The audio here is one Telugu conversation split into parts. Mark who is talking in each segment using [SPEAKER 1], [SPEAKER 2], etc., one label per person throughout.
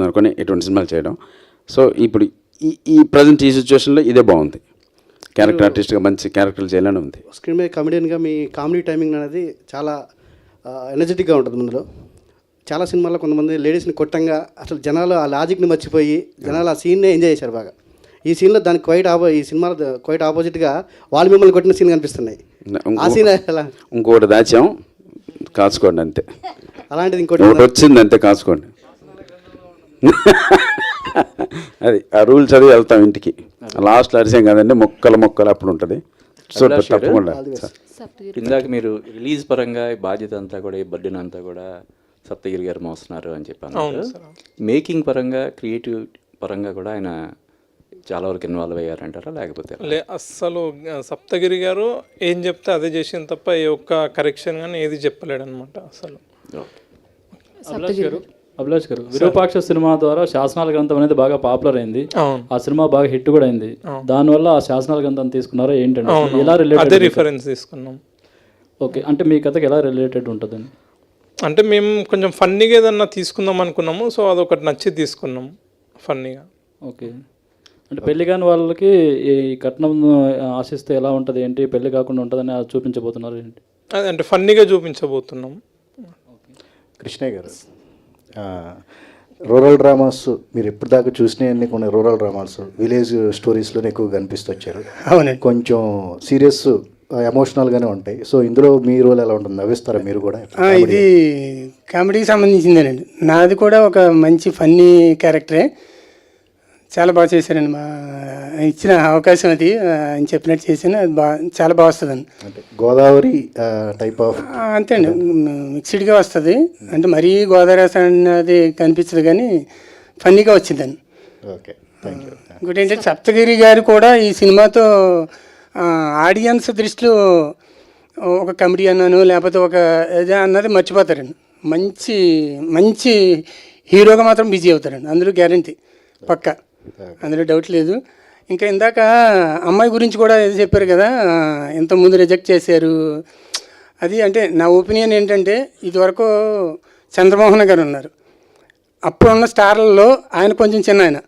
[SPEAKER 1] అనుకుని ఇటువంటి సినిమాలు చేయడం. సో ఇప్పుడు ఈ ప్రజెంట్ ఈ సిచ్యువేషన్లో ఇదే బాగుంది. క్యారెక్టర్ ఆర్టిస్ట్గా మంచి క్యారెక్టర్లు చేయాలని ఉంది.
[SPEAKER 2] స్క్రీన్ మీద కమెడియన్గా మీ కామెడీ టైమింగ్ అనేది చాలా ఎనర్జెటిక్గా ఉంటుంది. ముందులో చాలా సినిమాల్లో కొంతమంది లేడీస్ని కొట్టంగా అసలు జనాలు ఆ లాజిక్ని మర్చిపోయి జనాలు ఆ సీన్నే ఎంజాయ్ చేశారు బాగా. ఈ సీన్లో దానికి ఈ సినిమాలో క్వైట్ ఆపోజిట్గా వాళ్ళు మిమ్మల్ని కొట్టిన సీన్ కనిపిస్తున్నాయి. ఆ సీన్ ఎలా?
[SPEAKER 1] ఇంకోటి దాచాం, కాచుకోండి అంతే.
[SPEAKER 2] అలాంటిది ఇంకోటి
[SPEAKER 1] వచ్చింది అంతే, కాచుకోండి. అది ఆ రూల్ చదివి వెళ్తాం ఇంటికి. లాస్ట్లో అరిసాం కదండి, మొక్కలు అప్పుడు ఉంటుంది. సో తప్పకుండా.
[SPEAKER 3] ఇందాక మీరు రిలీజ్ పరంగా బాధ్యత అంతా కూడా, ఈ బర్డెన్ అంతా కూడా సప్తగిరి గారు మోస్తున్నారు అని చెప్పాను. మేకింగ్ పరంగా, క్రియేటివ్ పరంగా కూడా ఆయన చాలా వరకు ఇన్వాల్వ్ అయ్యారంటారా, లేకపోతే
[SPEAKER 4] అస్సలు సప్తగిరి గారు ఏం చెప్తే అదే చేసిన తప్ప ఏ ఒక్క కరెక్షన్ కానీ ఏది చెప్పలేడు అనమాట అసలు.
[SPEAKER 5] అభిలాష్ గారు, విరూపాక్ష సినిమా ద్వారా శాసనాల గ్రంథం అనేది బాగా పాపులర్ అయింది. ఆ సినిమా బాగా హిట్ కూడా అయింది. దానివల్ల ఆ శాసనాల గ్రంథం తీసుకున్నారా ఏంటంటే, ఎలా రిలేటెడ్
[SPEAKER 4] రిఫరెన్స్ తీసుకున్నాం?
[SPEAKER 5] ఓకే, అంటే మీ కథకి ఎలా రిలేటెడ్ ఉంటుందని?
[SPEAKER 4] అంటే మేము కొంచెం ఫన్నీగా ఏదన్నా తీసుకుందాం అనుకున్నాము. సో అదొకటి నచ్చి తీసుకున్నాం ఫన్నీగా.
[SPEAKER 5] ఓకే, అంటే పెళ్లి కాని వాళ్ళకి ఈ కట్నం ఆశిస్తే ఎలా ఉంటుంది ఏంటి, పెళ్లి కాకుండా ఉంటుందని చూపించబోతున్నారు ఏంటి?
[SPEAKER 4] అదే అంటే ఫన్నీగా చూపించబోతున్నాం.
[SPEAKER 6] కృష్ణయ్య గారు, రూరల్ డ్రామాస్ మీరు ఎప్పుడు దాకా చూసినవన్నీ కొన్ని రూరల్ డ్రామాస్ విలేజ్ స్టోరీస్లోనే ఎక్కువ కనిపిస్తొచ్చారు.
[SPEAKER 2] అవునండి,
[SPEAKER 6] కొంచెం సీరియస్ ఎమోషనల్గానే ఉంటాయి. సో ఇందులో మీ రోల్ ఎలా ఉంటుంది, నవ్విస్తారా మీరు కూడా?
[SPEAKER 7] ఇది కామెడీకి సంబంధించిందేనండి. నాది కూడా ఒక మంచి ఫన్నీ క్యారెక్టరే. చాలా బాగా చేశారండి. మా ఇచ్చిన అవకాశం అది ఆయన చెప్పినట్టు చేసిన అది చాలా బాగా వస్తుందండి.
[SPEAKER 6] అంటే గోదావరి టైప్ ఆఫ్
[SPEAKER 7] అంతే అండి, మిక్స్డ్గా వస్తుంది. అంటే మరీ గోదావరి అది కనిపించదు కానీ ఫన్నీగా వచ్చిందండి.
[SPEAKER 6] Okay, thank you.
[SPEAKER 7] ఇంకోటి ఏంటంటే సప్తగిరి గారు కూడా ఈ సినిమాతో ఆడియన్స్ దృష్టిలో ఒక కమెడియన్ అను లేకపోతే ఒక ఏదో అన్నది మర్చిపోతారండి. మంచి మంచి హీరోగా మాత్రం బిజీ అవుతారండి, అందులో గ్యారంటీ పక్కా, అందులో డౌట్ లేదు. ఇంకా ఇందాక అమ్మాయి గురించి కూడా ఏదో చెప్పారు కదా, ఇంతకుముందు రిజెక్ట్ చేశారు అది. అంటే నా ఒపీనియన్ ఏంటంటే, ఇదివరకు చంద్రమోహన్ గారు ఉన్నారు, అప్పుడున్న స్టార్లలో ఆయన కొంచెం చిన్న ఆయన,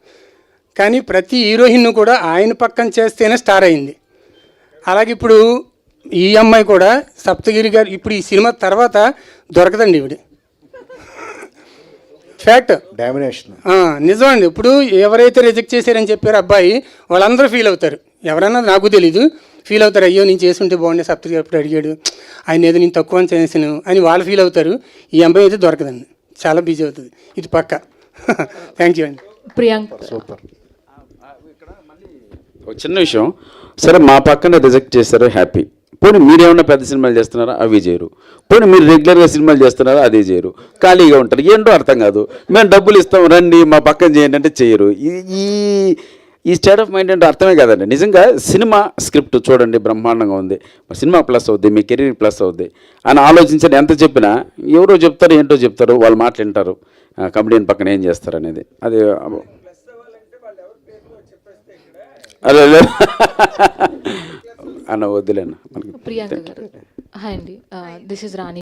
[SPEAKER 7] కానీ ప్రతి హీరోయిన్ కూడా ఆయన పక్కన చేస్తేనే స్టార్ అయింది. అలాగే ఇప్పుడు ఈ అమ్మాయి కూడా సప్తగిరి గారు ఇప్పుడు ఈ సినిమా తర్వాత దొరకదండి ఇవిడ. ఫ్యాక్ట్,
[SPEAKER 6] డామినేషన్
[SPEAKER 7] నిజమండి. ఇప్పుడు ఎవరైతే రిజెక్ట్ చేశారని చెప్పారు అబ్బాయి, వాళ్ళందరూ ఫీల్ అవుతారు. ఎవరన్నా నాకు తెలీదు, ఫీల్ అవుతారు, అయ్యో నేను చేసుంటే బాగుండే, సప్తగిరి అప్పుడు అడిగాడు, ఆయన ఏదో నేను తక్కువ చేసాను అని వాళ్ళు ఫీల్ అవుతారు. ఈ అబ్బాయి అయితే దొరకదండి, చాలా బిజీ అవుతుంది, ఇది పక్కా. థ్యాంక్ యూ అండి.
[SPEAKER 8] ప్రియాంక,
[SPEAKER 6] సూపర్.
[SPEAKER 1] ఒక చిన్న విషయం, సరే మా పక్కన రిజెక్ట్ చేశారు, హ్యాపీ. పోనీ మీరేమన్నా పెద్ద సినిమాలు చేస్తున్నారా, అవి చేయరు. పోనీ మీరు రెగ్యులర్గా సినిమాలు చేస్తున్నారా, అదే చేయరు. ఖాళీగా ఉంటారు, ఏంటో అర్థం కాదు. మేము డబ్బులు ఇస్తాం రండి మా పక్కన చేయండి అంటే చేయరు. ఈ స్టేట్ ఆఫ్ మైండ్ అంటే అర్థమే కాదండి. నిజంగా సినిమా స్క్రిప్ట్ చూడండి బ్రహ్మాండంగా ఉంది, సినిమా ప్లస్ అవుద్ది, మీ కెరీర్ ప్లస్ అవుద్ది అని ఆలోచించండి. ఎంత చెప్పినా ఎవరో చెప్తారు, ఏంటో చెప్తారు, వాళ్ళు మాటలు వింటారు, కమెడియన్ పక్కన ఏం చేస్తారు అనేది. అది అలా అన్న వద్దులేన్న.
[SPEAKER 8] ప్రియాంక గారు, హాయ్ అండి, దిస్ ఇస్ రాణి.